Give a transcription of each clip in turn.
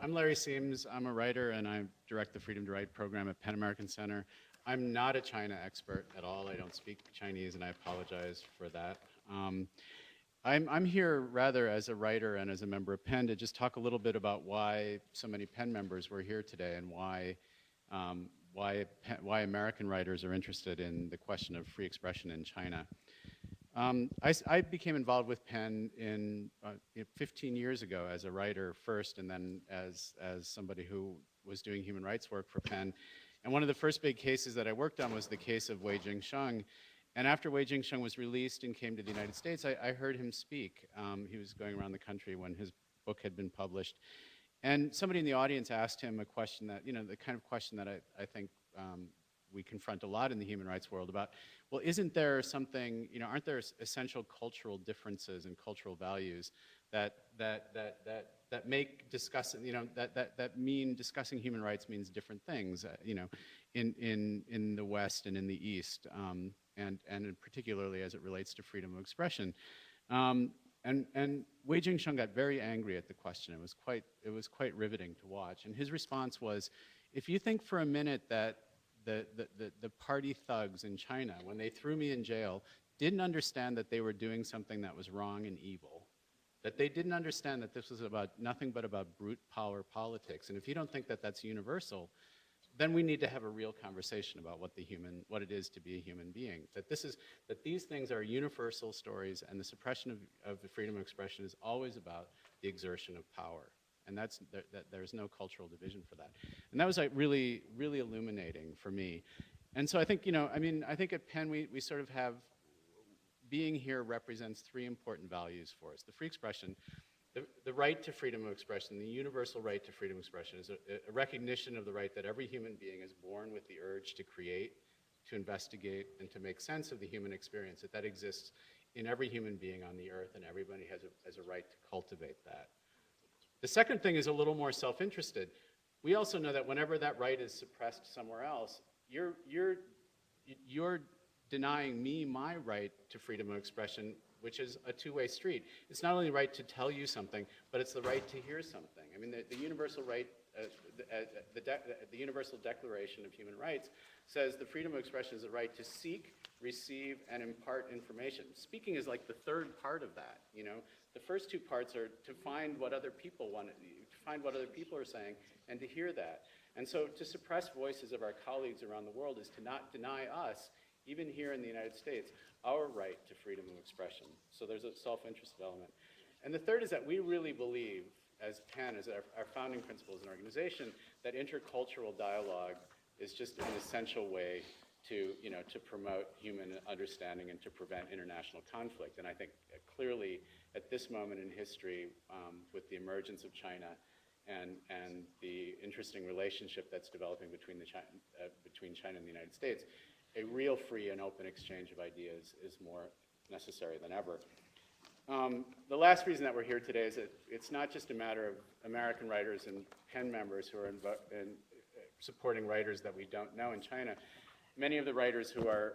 I'm Larry Siems. I'm a writer, and I direct the Freedom to Write program at Penn American Center. I'm not a China expert at all. I don't speak Chinese, and I apologize for that. I'm here rather as a writer and as a member of Penn to just talk a little bit about why so many Penn members were here today and why American writers are interested in the question of free expression in China. I became involved with Penn 15 years ago as a writer first, and then as somebody who was doing human rights work for Penn. And one of the first big cases that I worked on was the case of Wei Jingsheng. And after Wei Jingsheng was released and came to the United States, I heard him speak. He was going around the country when his book had been published. And somebody in the audience asked him a question that, the kind of question that I think we confront a lot in the human rights world about, well, isn't there something, aren't there essential cultural differences and cultural values that make discussing, that mean discussing human rights means different things, in the West and in the East, and particularly as it relates to freedom of expression. And Wei Jingsheng got very angry at the question. It was quite riveting to watch. And his response was, if you think for a minute that the party thugs in China, when they threw me in jail, didn't understand that they were doing something that was wrong and evil, that they didn't understand that this was about nothing but about brute power politics. And if you don't think that that's universal, then we need to have a real conversation about what it is to be a human being. That these things are universal stories, and the suppression of the freedom of expression is always about the exertion of power. And there's no cultural division for that. And that was like really, really illuminating for me. And so I think, I think at Penn we sort of have, being here represents three important values for us. The free expression, the right to freedom of expression, the universal right to freedom of expression is a recognition of the right that every human being is born with the urge to create, to investigate, and to make sense of the human experience, that exists in every human being on the earth, and everybody has a right to cultivate that. The second thing is a little more self-interested. We also know that whenever that right is suppressed somewhere else, you're denying me my right to freedom of expression, which is a two-way street. It's not only the right to tell you something, but it's the right to hear something. I mean, the universal right, the Universal Declaration of Human Rights says the freedom of expression is the right to seek, receive, and impart information. Speaking is like the third part of that, The first two parts are to find what other people want, to find what other people are saying, and to hear that. And so to suppress voices of our colleagues around the world is to not deny us, even here in the United States, our right to freedom of expression. So there's a self-interested element. And the third is that we really believe, as Penn, as our founding principle as an organization, that intercultural dialogue is just an essential way to promote human understanding and to prevent international conflict. And I think clearly at this moment in history, with the emergence of China and the interesting relationship that's developing between China and the United States, a real free and open exchange of ideas is more necessary than ever. The last reason that we're here today is that it's not just a matter of American writers and Penn members who are supporting writers that we don't know in China. Many of the writers who are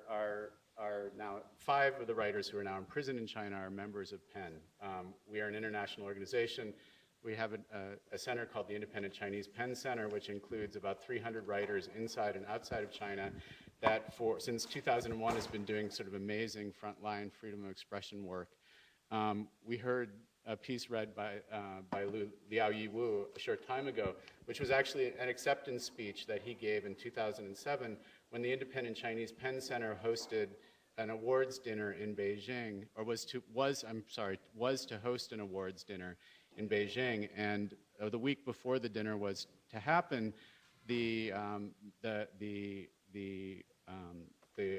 now, 5 of the writers who are now in prison in China are members of Penn. We are an international organization. We have a center called the Independent Chinese Penn Center, which includes about 300 writers inside and outside of China that since 2001 has been doing sort of amazing frontline freedom of expression work. We heard a piece read by Liao Yiwu a short time ago, which was actually an acceptance speech that he gave in 2007 when the Independent Chinese Penn Center hosted an awards dinner in Beijing, or was to host an awards dinner in Beijing. And the week before the dinner was to happen, the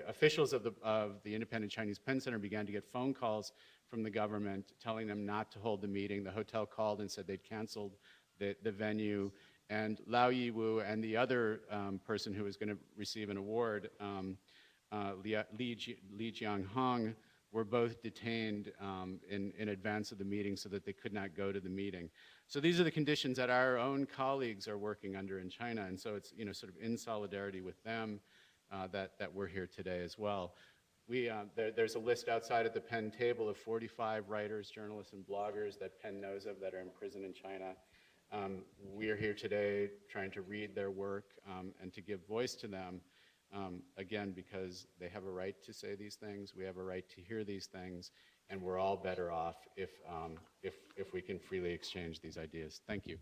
officials of the Independent Chinese Penn Center began to get phone calls from the government telling them not to hold the meeting. The hotel called and said they'd canceled the venue. And Liao Yiwu and the other person who was going to receive an award, Li Jianghong, were both detained in advance of the meeting so that they could not go to the meeting. So these are the conditions that our own colleagues are working under in China, and so it's sort of in solidarity with them that we're here today as well. There's a list outside at the Penn table of 45 writers, journalists, and bloggers that Penn knows of that are in prison in China. We're here today trying to read their work and to give voice to them, again, because they have a right to say these things, we have a right to hear these things, and we're all better off if we can freely exchange these ideas. Thank you.